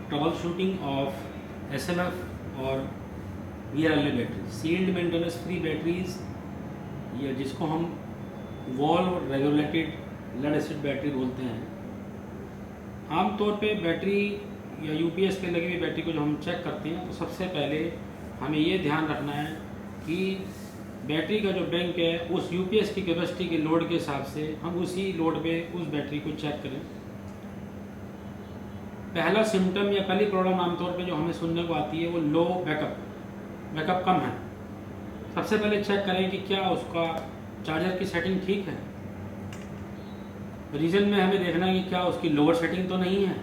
Trouble shooting of SMF और VRLA battery, sealed maintenance free batteries, या जिसको हम valve regulated lead acid battery बोलते हैं। आमतौर पे बैटरी या यूपीएस पे लगी हुई बैटरी को जो हम चेक करते हैं तो सबसे पहले हमें ये ध्यान रखना है कि बैटरी का जो बैंक है उस यूपीएस की कैपेसिटी के लोड के हिसाब से हम उसी लोड पे उस बैटरी को चेक करें। पहला सिम्टम या पहली प्रॉब्लम आमतौर पे जो हमें सुनने को आती है वो लो बैकअप कम है। सबसे पहले चेक करें कि क्या उसका चार्जर की सेटिंग ठीक है। रीजन में हमें देखना है कि क्या उसकी लोअर सेटिंग तो नहीं है।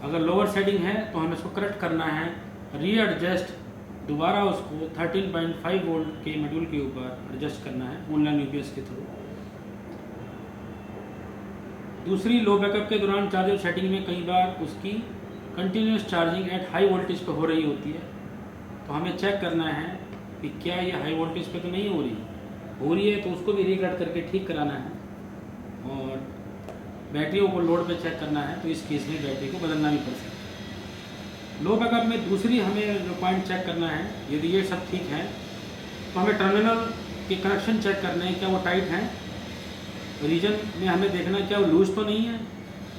अगर लोअर सेटिंग है तो हमें उसको करेक्ट करना है, रीएडजस्ट, दोबारा उसको 13.5 वोल्ट के मॉड्यूल के ऊपर एडजस्ट करना है ऑनलाइन यूपीएस के थ्रू। दूसरी, लो बैकअप के दौरान चार्जर सेटिंग में कई बार उसकी continuous charging at high voltage पे हो रही होती है, तो हमें चेक करना है कि क्या ये हाई वोल्टेज पे तो नहीं हो रही है तो उसको भी रीकट करके ठीक कराना है। और बैटरियों को लोड पे चेक करना है तो इस केस में बैटरी को बदलना भी पड़ सकता है। लो बैकअप में दूसरी हमें जो पॉइंट चेक करना है, यदि ये सब ठीक है तो हमें टर्मिनल के कनेक्शन चेक करने हैं, क्या वो टाइट हैं। रीजन में हमें देखना है क्या वो लूज तो नहीं है,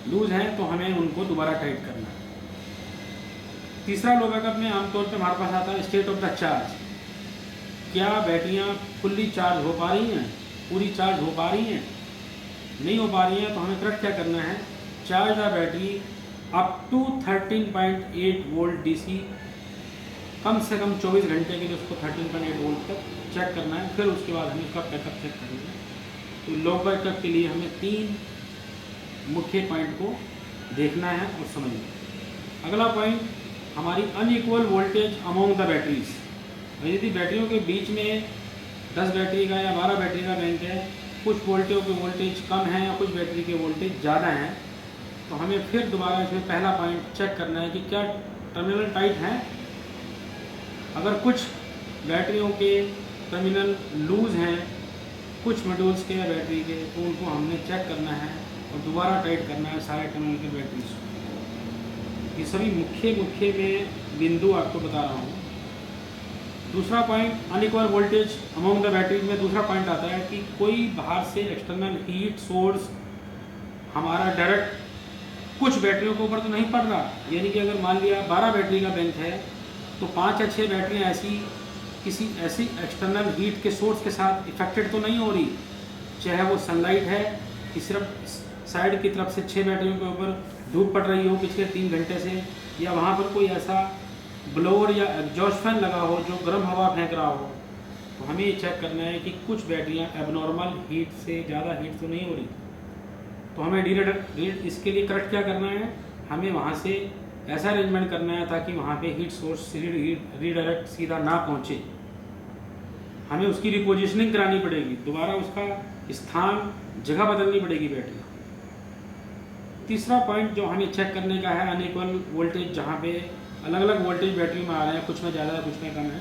लूज हैं तो हमें उनको दोबारा टाइट करना है। तीसरा, लो बैकअप में आमतौर पर हमारे पास आता है स्टेट ऑफ द चार्ज, क्या बैटरियाँ फुल्ली चार्ज हो पा रही हैं, पूरी चार्ज हो पा रही हैं। नहीं हो पा रही है तो हमें करेक्ट क्या करना है, charge the battery up to 13.8 volt DC, कम से कम 24 घंटे के लिए उसको 13.8 वोल्ट तक चेक करना है। फिर उसके बाद हमें उसका बैकअप चेक करना है। तो लो बैकअप के लिए हमें 3 मुख्य पॉइंट को देखना है और समझना है। अगला पॉइंट, हमारी unequal voltage among the batteries. यदि बैटरियों के बीच में 10 बैटरी का या 12 बैटरी का बैंक है, कुछ वोल्टियों के वोल्टेज कम है या कुछ बैटरी के वोल्टेज ज़्यादा हैं, तो हमें फिर दोबारा इसमें पहला पॉइंट चेक करना है कि क्या टर्मिनल टाइट हैं। अगर कुछ बैटरियों के टर्मिनल लूज़ हैं, कुछ मॉड्यूल्स के या बैटरी के, तो उनको हमने चेक करना है और दोबारा टाइट करना है सारे टर्मिनल के बैटरीज को। ये सभी मुख्य में बिंदु आपको बता रहा हूँ। दूसरा point, unequal voltage among the batteries में दूसरा पॉइंट आता है कि कोई बाहर से एक्सटर्नल हीट सोर्स हमारा डायरेक्ट कुछ बैटरियों के ऊपर तो नहीं पड़ रहा। यानी कि अगर मान लिया 12 बैटरी का बैंक है तो 5 या 6 बैटरियाँ किसी ऐसी एक्सटर्नल हीट के सोर्स के साथ इफेक्टेड तो नहीं हो रही, चाहे वो सनलाइट है कि सिर्फ साइड की तरफ से 6 बैटरियों के ऊपर धूप पड़ रही हो पिछले 3 घंटे से, या वहाँ पर कोई ऐसा ब्लोअर या एग्जॉस्ट फैन लगा हो जो गर्म हवा फेंक रहा हो। तो हमें ये चेक करना है कि कुछ बैटरियाँ एबनॉर्मल हीट से ज़्यादा हीट तो नहीं हो रही। तो हमें इसके लिए करेक्ट क्या करना है, हमें वहाँ से ऐसा अरेंजमेंट करना है ताकि वहाँ पे हीट सोर्स रीडायरेक्ट सीधा ना पहुँचे। हमें उसकी रिपोजिशनिंग करानी पड़ेगी, दोबारा उसका स्थान जगह बदलनी पड़ेगी बैटरी। तीसरा पॉइंट जो हमें चेक करने का है, अनइक्वल वोल्टेज, जहाँ पे अलग अलग वोल्टेज बैटरी में आ रहे हैं, कुछ में ज़्यादा कुछ में कम है,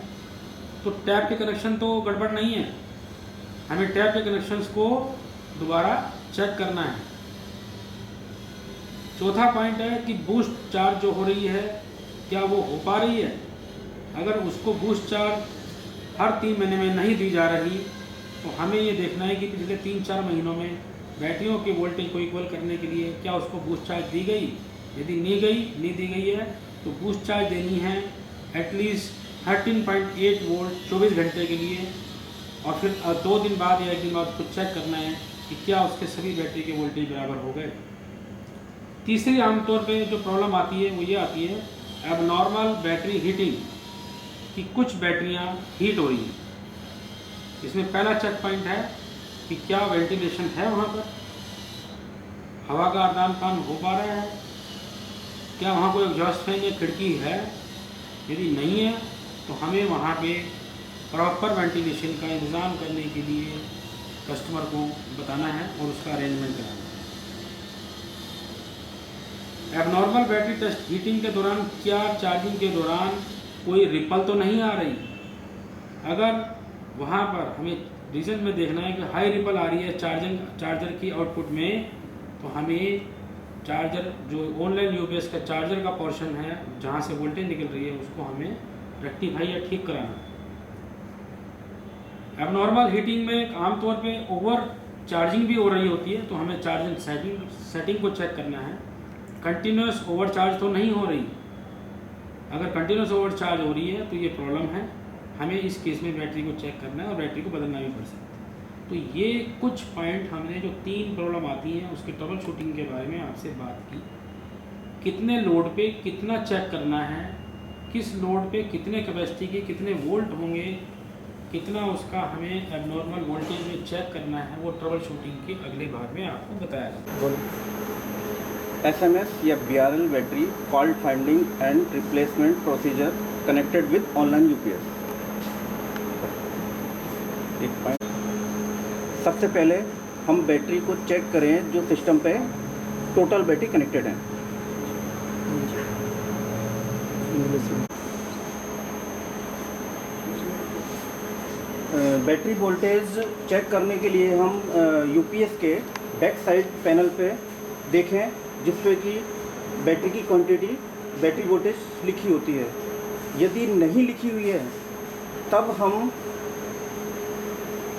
तो टैप के कनेक्शन तो गड़बड़ नहीं है, हमें टैप के कनेक्शंस को दोबारा चेक करना है। चौथा पॉइंट है कि बूस्ट चार्ज जो हो रही है क्या वो हो पा रही है। अगर उसको बूस्ट चार्ज हर 3 महीने में नहीं दी जा रही तो हमें ये देखना है कि पिछले 3-4 महीनों में बैटरियों के वोल्टेज को इक्वल करने के लिए क्या उसको बूस्ट चार्ज दी गई। यदि नहीं दी गई है तो बूस्ट चार्ज देनी है एटलीस्ट 13.8 वोल्ट 24 घंटे के लिए, और फिर 2 दिन बाद या 1 दिन बाद उसको चेक करना है कि क्या उसके सभी बैटरी के वोल्टेज बराबर हो गए। तीसरी आमतौर पे जो प्रॉब्लम आती है वो ये आती है एबनॉर्मल बैटरी हीटिंग, कि कुछ बैटरियाँ हीट हो रही हैं। इसमें पहला चेक पॉइंट है कि क्या वेंटिलेशन है, वहाँ पर हवा का आदान प्रदान हो पा रहा है, क्या वहाँ कोई एग्जॉस्ट फैन या खिड़की है। यदि नहीं है तो हमें वहाँ पे प्रॉपर वेंटिलेशन का इंतज़ाम करने के लिए कस्टमर को बताना है और उसका अरेंजमेंट कराना है। एबनॉर्मल बैटरी टेस्ट हीटिंग के दौरान क्या चार्जिंग के दौरान कोई रिपल तो नहीं आ रही। अगर वहाँ पर हमें रीजन में देखना है कि हाई रिपल आ रही है चार्जर की आउटपुट में, तो हमें चार्जर जो ऑनलाइन यूपीएस का चार्जर का पोर्शन है जहाँ से वोल्टेज निकल रही है उसको हमें रेक्टिफाई या ठीक कराना है। एबनॉर्मल हीटिंग में आमतौर पे ओवर चार्जिंग भी हो रही होती है, तो हमें चार्जिंग सेटिंग को चेक करना है। कंटिन्यूस ओवर चार्ज तो नहीं हो रही। अगर कंटिन्यूस ओवर चार्ज हो रही है तो ये प्रॉब्लम है, हमें इस केस में बैटरी को चेक करना है और बैटरी को बदलना भी पड़ सकता है। तो ये कुछ पॉइंट हमने जो 3 प्रॉब्लम आती हैं उसके ट्रबल शूटिंग के बारे में आपसे बात की। कितने लोड पे कितना चेक करना है, किस लोड पे कितने कैपेसिटी के कितने वोल्ट होंगे, कितना उसका हमें एबनॉर्मल वोल्टेज में चेक करना है, वो ट्रबल शूटिंग के अगले भाग में आपको बताया जाएगा। SMS या BRL battery fault finding and replacement procedure connected with online UPS. एक पॉइंट, सबसे पहले हम बैटरी को चेक करें जो सिस्टम पे टोटल बैटरी कनेक्टेड है। बैटरी वोल्टेज चेक करने के लिए हम यूपीएस के बैक साइड पैनल पे देखें जिसपे कि बैटरी की क्वांटिटी, बैटरी वोल्टेज लिखी होती है। यदि नहीं लिखी हुई है तब हम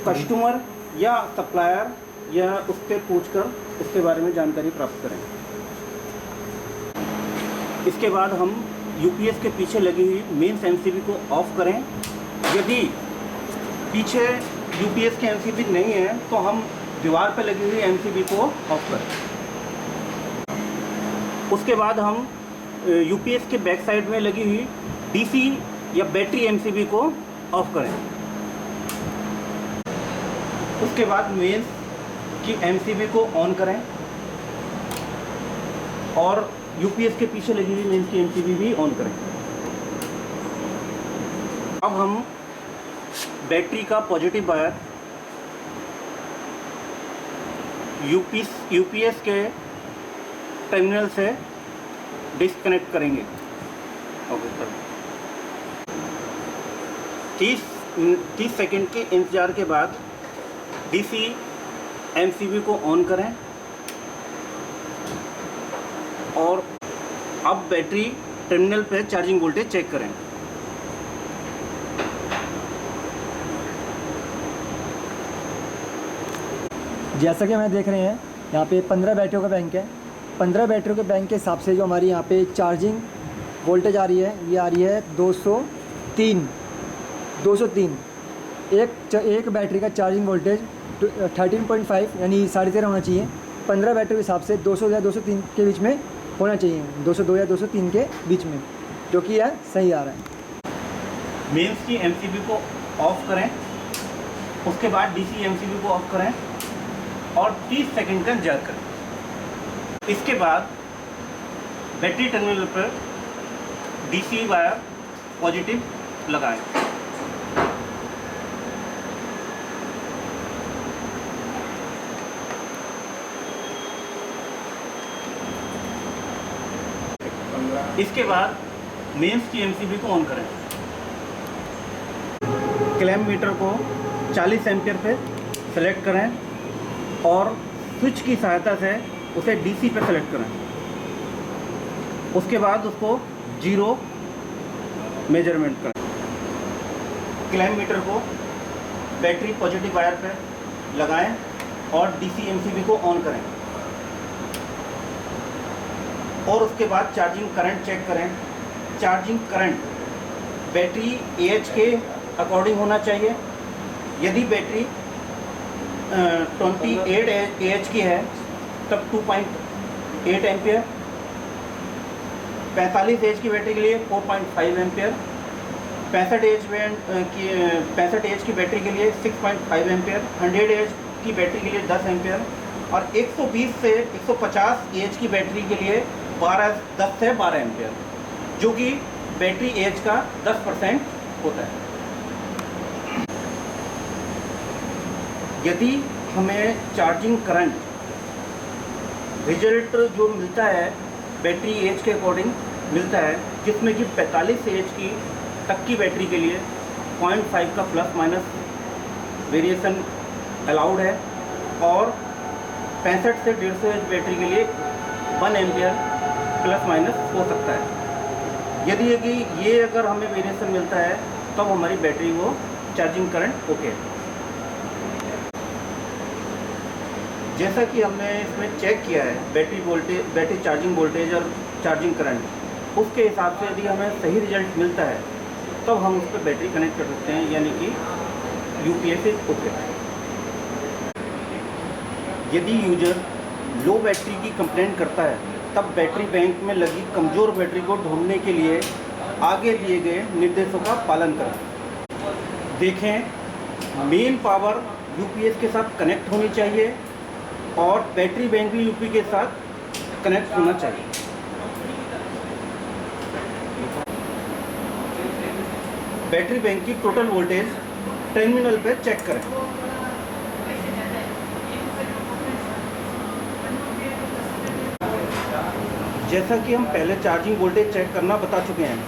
कस्टमर या सप्लायर या उससे पूछकर इसके बारे में जानकारी प्राप्त करें। इसके बाद हम यूपीएस के पीछे लगी हुई मेंस एमसीबी को ऑफ करें। यदि पीछे यूपीएस के एमसीबी नहीं है तो हम दीवार पर लगी हुई एमसीबी को ऑफ करें। उसके बाद हम यूपीएस के बैक साइड में लगी हुई डीसी या बैटरी एमसीबी को ऑफ करें। उसके बाद मेंस की एमसीबी को ऑन करें और यूपीएस के पीछे लगी हुई मेंस की एमसीबी भी ऑन करें। अब हम बैटरी का पॉजिटिव वायर यूपीएस के टर्मिनल से डिस्कनेक्ट करेंगे। ओके सर, 30 सेकंड के इंतज़ार के बाद डीसी एमसीबी को ऑन करें और अब बैटरी टर्मिनल पे चार्जिंग वोल्टेज चेक करें। जैसा कि हमें देख रहे हैं यहाँ पे 15 बैटरियों का बैंक है। 15 बैटरियों के बैंक के हिसाब से जो हमारी यहाँ पे चार्जिंग वोल्टेज आ रही है, ये आ रही है 203। एक बैटरी का चार्जिंग वोल्टेज 13.5 यानी 13.5 होना चाहिए। 15 बैटरी के हिसाब से 200 या 203 के बीच में होना चाहिए, 202 या 203 के बीच में, जो कि यह सही आ रहा है। मेंस की एमसीबी को ऑफ करें, उसके बाद डीसी एमसीबी को ऑफ करें और 30 सेकंड का इंतजार करें। इसके बाद बैटरी टर्मिनल पर डीसी वायर पॉजिटिव लगाएं। इसके बाद मेंस की एमसीबी को ऑन करें। क्लैम्प मीटर को 40 एम्पियर पे सेलेक्ट करें और स्विच की सहायता से उसे डीसी पे सेलेक्ट करें। उसके बाद उसको 0 मेजरमेंट करें। क्लैम्प मीटर को बैटरी पॉजिटिव वायर पे लगाएं और डीसी एमसीबी को ऑन करें और उसके बाद चार्जिंग करंट चेक करें। चार्जिंग करंट बैटरी एएच के अकॉर्डिंग होना चाहिए। यदि बैटरी 28 एएच की है तब 2.8 एम्पियर, 45 एएच की बैटरी के लिए 4.5 एम्पियर, 65 एएच की बैटरी के लिए 6.5 एम्पियर, 100 एएच की बैटरी के लिए 10 एम्पियर और 120 से 150 एएच की बैटरी के लिए 10 से 12 एम्पियर, जो कि बैटरी एज का 10% होता है। यदि हमें चार्जिंग करंट रिजल्ट जो मिलता है बैटरी एज के अकॉर्डिंग मिलता है, जिसमें कि 45 एज की तक की बैटरी के लिए 0.5 का प्लस माइनस वेरिएशन अलाउड है और 65 से 150 एज बैटरी के लिए 1 एम्पियर प्लस माइनस हो सकता है। यदि ये अगर हमें वेरिएशन मिलता है तब हमारी बैटरी वो चार्जिंग करंट ओके है। जैसा कि हमने इसमें चेक किया है बैटरी चार्जिंग वोल्टेज और चार्जिंग करंट, उसके हिसाब से यदि हमें सही रिजल्ट मिलता है तब हम उस पर बैटरी कनेक्ट कर सकते हैं, यानी कि यूपीएस इज ओके। यदि यूजर लो बैटरी की कंप्लेंट करता है तब बैटरी बैंक में लगी कमज़ोर बैटरी को ढूंढने के लिए आगे दिए गए निर्देशों का पालन करें। देखें, मेन पावर यूपीएस के साथ कनेक्ट होनी चाहिए और बैटरी बैंक भी यूपी के साथ कनेक्ट होना चाहिए। बैटरी बैंक की टोटल वोल्टेज टर्मिनल पे चेक करें। जैसा कि हम पहले चार्जिंग वोल्टेज चेक करना बता चुके हैं,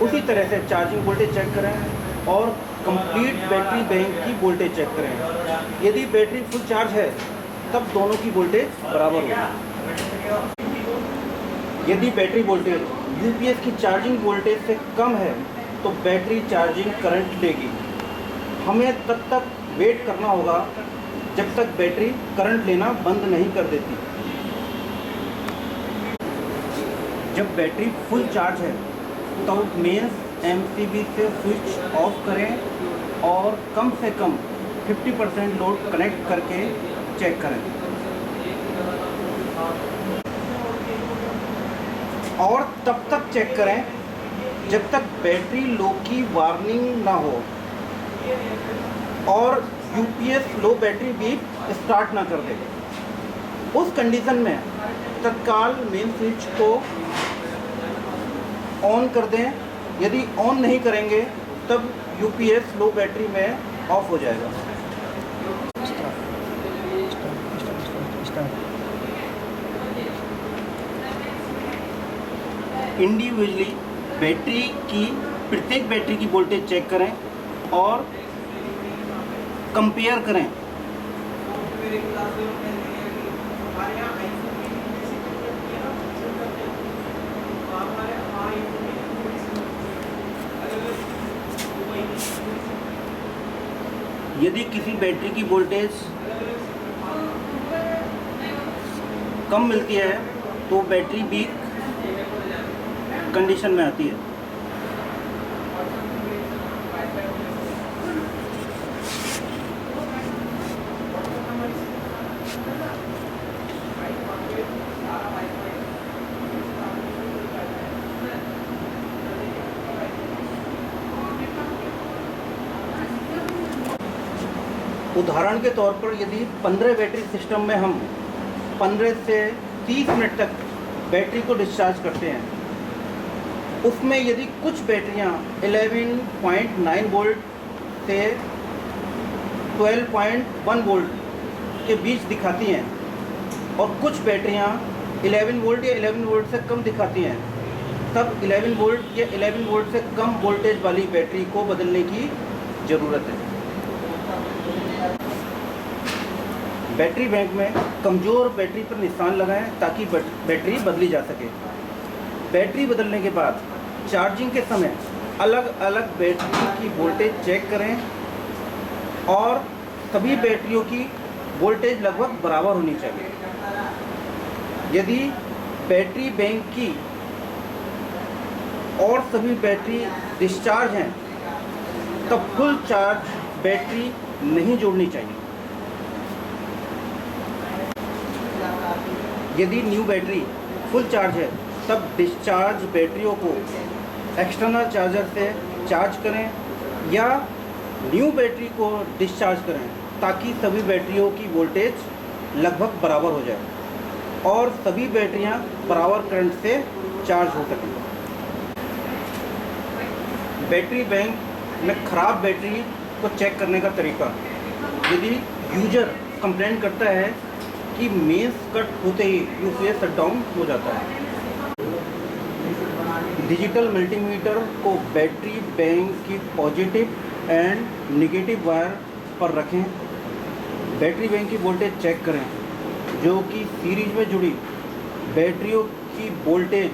उसी तरह से चार्जिंग वोल्टेज चेक करें और कंप्लीट बैटरी बैंक की वोल्टेज चेक करें। यदि बैटरी फुल चार्ज है तब दोनों की वोल्टेज बराबर होगी। यदि बैटरी वोल्टेज यूपीएस की चार्जिंग वोल्टेज से कम है तो बैटरी चार्जिंग करंट लेगी। हमें तब तक वेट करना होगा जब तक बैटरी करंट लेना बंद नहीं कर देती। जब बैटरी फुल चार्ज है तो मेंस एमसीबी से स्विच ऑफ करें और कम से कम 50% लोड कनेक्ट करके चेक करें। और तब तक चेक करें जब तक बैटरी लो की वार्निंग ना हो और यूपीएस लो बैटरी भी स्टार्ट ना कर दे। उस कंडीशन में तत्काल मेन स्विच को ऑन कर दें। यदि ऑन नहीं करेंगे तब यूपीएस लो बैटरी में ऑफ हो जाएगा। इंडिविजुअली बैटरी की प्रत्येक बैटरी की वोल्टेज चेक करें और कंपेयर करें। यदि किसी बैटरी की वोल्टेज कम मिलती है तो बैटरी वीक कंडीशन में आती है। उदाहरण के तौर पर यदि 15 बैटरी सिस्टम में हम 15 से 30 मिनट तक बैटरी को डिस्चार्ज करते हैं, उसमें यदि कुछ बैटरियां 11.9 वोल्ट से 12.1 वोल्ट के बीच दिखाती हैं और कुछ बैटरियां 11 वोल्ट या 11 वोल्ट से कम दिखाती हैं, तब 11 वोल्ट या 11 वोल्ट से कम वोल्टेज वाली बैटरी को बदलने की ज़रूरत है। बैटरी बैंक में कमज़ोर बैटरी पर निशान लगाएं ताकि बैटरी बदली जा सके। बैटरी बदलने के बाद चार्जिंग के समय अलग अलग बैटरी की वोल्टेज चेक करें और सभी बैटरियों की वोल्टेज लगभग बराबर होनी चाहिए। यदि बैटरी बैंक की और सभी बैटरी डिस्चार्ज हैं तब फुल चार्ज बैटरी नहीं जोड़नी चाहिए। यदि न्यू बैटरी फुल चार्ज है तब डिस्चार्ज बैटरियों को एक्सटर्नल चार्जर से चार्ज करें या न्यू बैटरी को डिस्चार्ज करें ताकि सभी बैटरियों की वोल्टेज लगभग बराबर हो जाए और सभी बैटरियां बराबर करंट से चार्ज हो सकें। बैटरी बैंक में ख़राब बैटरी को चेक करने का तरीका, यदि यूजर कंप्लेंट करता है कि मेंस कट होते ही यूपीएस शट डाउन हो जाता है, डिजिटल मल्टीमीटर को बैटरी बैंक की पॉजिटिव एंड नेगेटिव वायर पर रखें। बैटरी बैंक की वोल्टेज चेक करें जो कि सीरीज में जुड़ी बैटरियों की वोल्टेज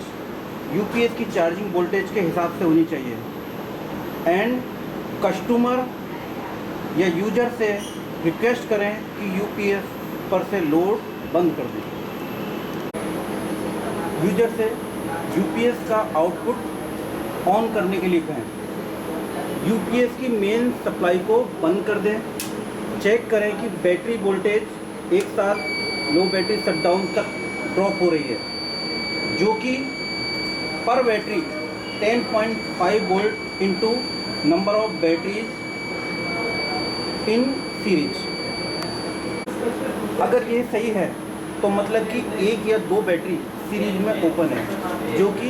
यूपीएस की चार्जिंग वोल्टेज के हिसाब से होनी चाहिए एंड कस्टमर या यूजर से रिक्वेस्ट करें कि यूपीएस पर से लोड बंद कर दें। यूजर से यूपीएस का आउटपुट ऑन करने के लिए कहें। यूपीएस की मेन सप्लाई को बंद कर दें। चेक करें कि बैटरी वोल्टेज एक साथ लो बैटरी शटडाउन तक ड्रॉप हो रही है, जो कि पर battery 10.5 volt into number of batteries in series. अगर ये सही है तो मतलब कि एक या दो बैटरी सीरीज में ओपन है, जो कि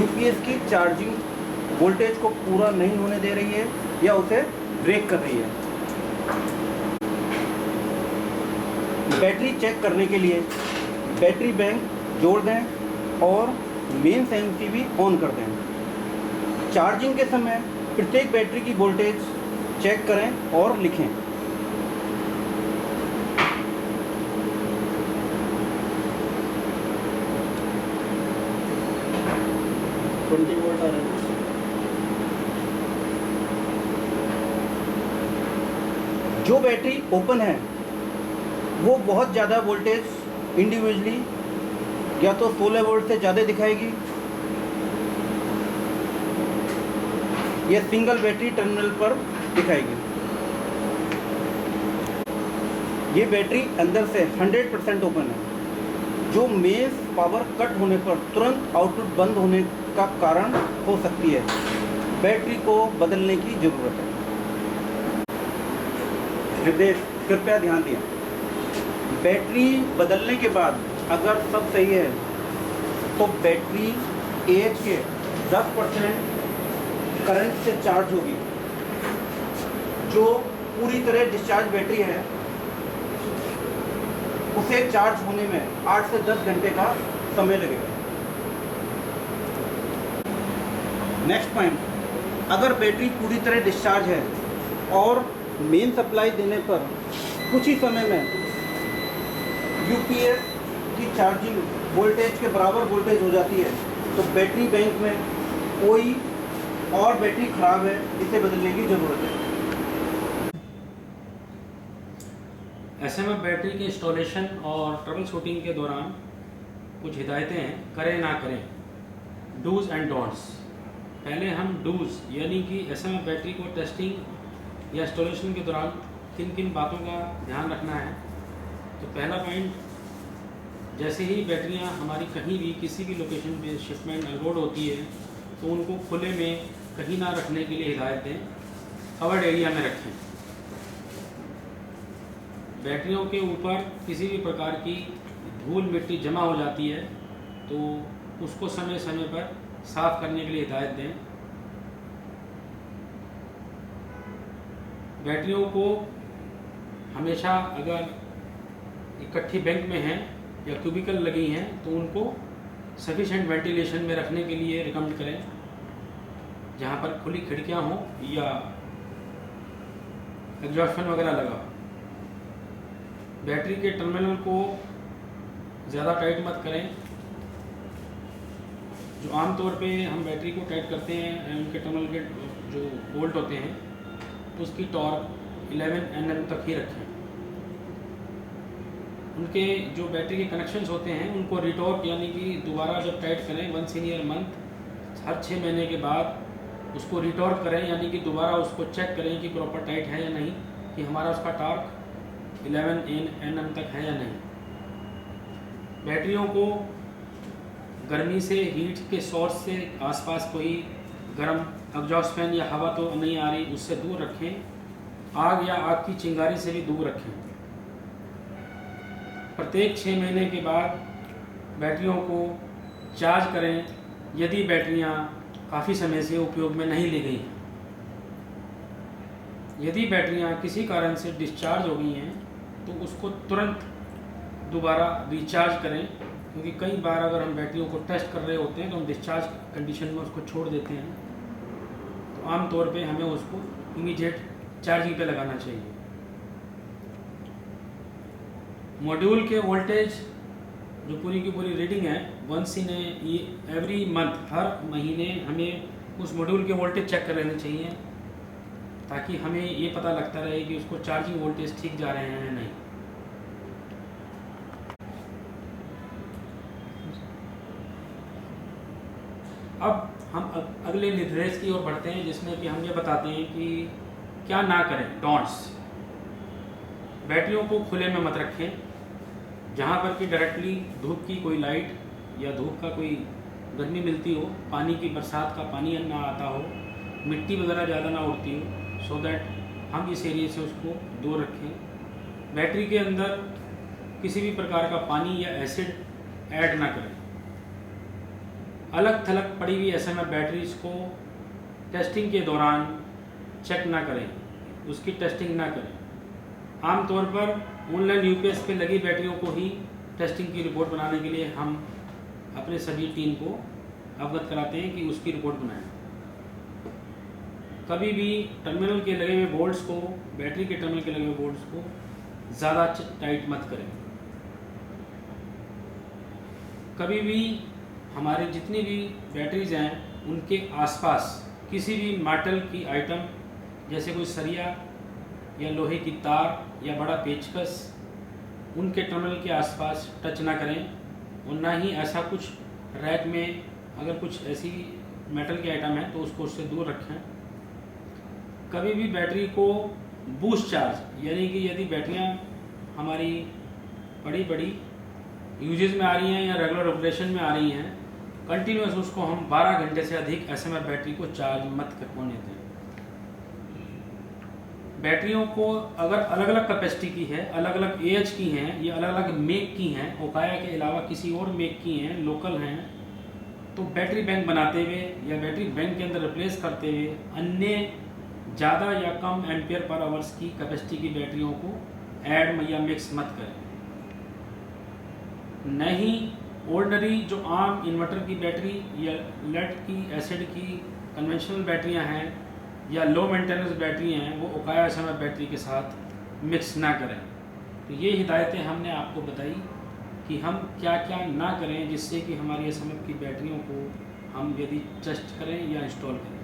यूपीएस की चार्जिंग वोल्टेज को पूरा नहीं होने दे रही है या उसे ब्रेक कर रही है। बैटरी चेक करने के लिए बैटरी बैंक जोड़ दें और मेन एमसीबी ऑन कर दें। चार्जिंग के समय प्रत्येक बैटरी की वोल्टेज चेक करें और लिखें। जो बैटरी ओपन है वो बहुत ज़्यादा वोल्टेज इंडिविजुअली या तो 16 वोल्ट से ज़्यादा दिखाएगी या सिंगल बैटरी टर्मिनल पर दिखाएगी। ये बैटरी अंदर से 100% ओपन है, जो मेन पावर कट होने पर तुरंत आउटपुट बंद होने का कारण हो सकती है। बैटरी को बदलने की ज़रूरत है। निर्देश कृपया ध्यान दें। बैटरी बदलने के बाद अगर सब सही है तो बैटरी एएच के 10% करंट से चार्ज होगी। जो पूरी तरह डिस्चार्ज बैटरी है उसे चार्ज होने में 8 से 10 घंटे का समय लगेगा। नेक्स्ट पॉइंट, अगर बैटरी पूरी तरह डिस्चार्ज है और मेन सप्लाई देने पर कुछ ही समय में यूपीएस की चार्जिंग वोल्टेज के बराबर वोल्टेज हो जाती है तो बैटरी बैंक में कोई और बैटरी खराब है, इसे बदलने की ज़रूरत है। एसएमएफ बैटरी के इंस्टॉलेशन और ट्रबल शूटिंग के दौरान कुछ हिदायतें हैं, करें ना करें, डूज एंड डोंट्स। पहले हम डूज यानी कि एसएमएफ बैटरी को टेस्टिंग या इंस्टॉलेशन के दौरान किन किन बातों का ध्यान रखना है। तो पहला पॉइंट, जैसे ही बैटरियां हमारी कहीं भी किसी भी लोकेशन पे शिपमेंट अनलोड होती है तो उनको खुले में कहीं ना रखने के लिए हिदायत दें, कवर्ड एरिया में रखें। बैटरियों के ऊपर किसी भी प्रकार की धूल मिट्टी जमा हो जाती है तो उसको समय समय पर साफ़ करने के लिए हिदायत दें। बैटरियों को हमेशा अगर इकट्ठी बैंक में हैं या क्यूबिकल लगी हैं तो उनको सफिशेंट वेंटिलेशन में रखने के लिए रिकमेंड करें, जहाँ पर खुली खिड़कियाँ हों या एग्जॉस्ट फैन वगैरह लगा। बैटरी के टर्मिनल को ज़्यादा टाइट मत करें। जो आमतौर पे हम बैटरी को टाइट करते हैं उनके टर्मिनल के जो बोल्ट होते हैं उसकी टॉर्क 11 Nm तक ही रखें। उनके जो बैटरी के कनेक्शंस होते हैं उनको रिटॉर्क यानी कि दोबारा जब टाइट करें वंस इन ईयर मंथ, हर 6 महीने के बाद उसको रिटॉर्क करें, यानी कि दोबारा उसको चेक करें कि प्रॉपर टाइट है या नहीं, कि हमारा उसका टॉर्क 11 Nm तक है या नहीं। बैटरियों को गर्मी से, हीट के सोर्स से आसपास कोई गर्म एग्जॉस्ट फैन या हवा तो नहीं आ रही, उससे दूर रखें। आग या आग की चिंगारी से भी दूर रखें। प्रत्येक 6 महीने के बाद बैटरियों को चार्ज करें यदि बैटरियां काफ़ी समय से उपयोग में नहीं ली गई हैं। यदि बैटरियां किसी कारण से डिस्चार्ज हो गई हैं तो उसको तुरंत दोबारा रिचार्ज करें, क्योंकि कई बार अगर हम बैटरियों को टेस्ट कर रहे होते हैं तो हम डिस्चार्ज कंडीशन में उसको छोड़ देते हैं, तो आम तौर पे हमें उसको इमीडिएट चार्जिंग पे लगाना चाहिए। मॉड्यूल के वोल्टेज जो पूरी की पूरी रीडिंग है वंस इन एवरी मंथ, हर महीने हमें उस मॉड्यूल के वोल्टेज चेक कर लेने चाहिए, ताकि हमें ये पता लगता रहे कि उसको चार्जिंग वोल्टेज ठीक जा रहे हैं या नहीं। अब हम अगले निर्देश की ओर बढ़ते हैं, जिसमें कि हम ये बताते हैं कि क्या ना करें, डोंट्स। बैटरियों को खुले में मत रखें, जहाँ पर कि डायरेक्टली धूप की कोई लाइट या धूप का कोई गर्मी मिलती हो, पानी की बरसात का पानी ना आता हो, मिट्टी वगैरह ज़्यादा ना उड़ती हो, सो दैट हम इस एरिया से उसको दूर रखें। बैटरी के अंदर किसी भी प्रकार का पानी या एसिड ऐड ना करें। अलग थलग पड़ी हुई SMF बैटरीज को टेस्टिंग के दौरान चेक ना करें, उसकी टेस्टिंग ना करें। आमतौर पर ऑनलाइन UPS पे लगी बैटरियों को ही टेस्टिंग की रिपोर्ट बनाने के लिए हम अपने सभी टीम को अवगत कराते हैं कि उसकी रिपोर्ट बनाएं। कभी भी टर्मिनल के लगे हुए बोल्ट्स को, बैटरी के टर्मिनल के लगे हुए बोल्ट्स को ज़्यादा टाइट मत करें। कभी भी हमारे जितनी भी बैटरीज हैं उनके आसपास किसी भी मेटल की आइटम जैसे कोई सरिया या लोहे की तार या बड़ा पेचकस उनके टर्मिनल के आसपास टच ना करें, और ना ही ऐसा कुछ रैक में अगर कुछ ऐसी मेटल की आइटम है तो उसको उससे दूर रखें। कभी भी बैटरी को बूस्ट चार्ज, यानी कि यदि बैटरियां हमारी बड़ी बड़ी यूजेज में आ रही हैं या रेगुलर ऑपरेशन में आ रही हैं, कंटिन्यूस उसको हम 12 घंटे से अधिक SMF बैटरी को चार्ज मत होने दें। बैटरियों को अगर अलग अलग कैपेसिटी की है, अलग अलग एज की हैं या अलग अलग मेक की हैं, ओकाया के अलावा किसी और मेक की हैं, लोकल हैं, तो बैटरी बैंक बनाते हुए या बैटरी बैंक के अंदर रिप्लेस करते हुए अन्य ज़्यादा या कम एम्पियर पर आवर्स की कैपेसिटी की बैटरियों को ऐड या मिक्स मत करें। नहीं ऑर्डिनरी जो आम इन्वर्टर की बैटरी या लेड की, एसिड की कन्वेंशनल बैटरियां हैं या लो मेंटेनेंस बैटरी हैं, वो ओकाया SMF बैटरी के साथ मिक्स ना करें। तो ये हिदायतें हमने आपको बताई कि हम क्या क्या ना करें, जिससे कि हमारी SMF की बैटरियों को हम यदि टेस्ट करें या इंस्टॉल करें।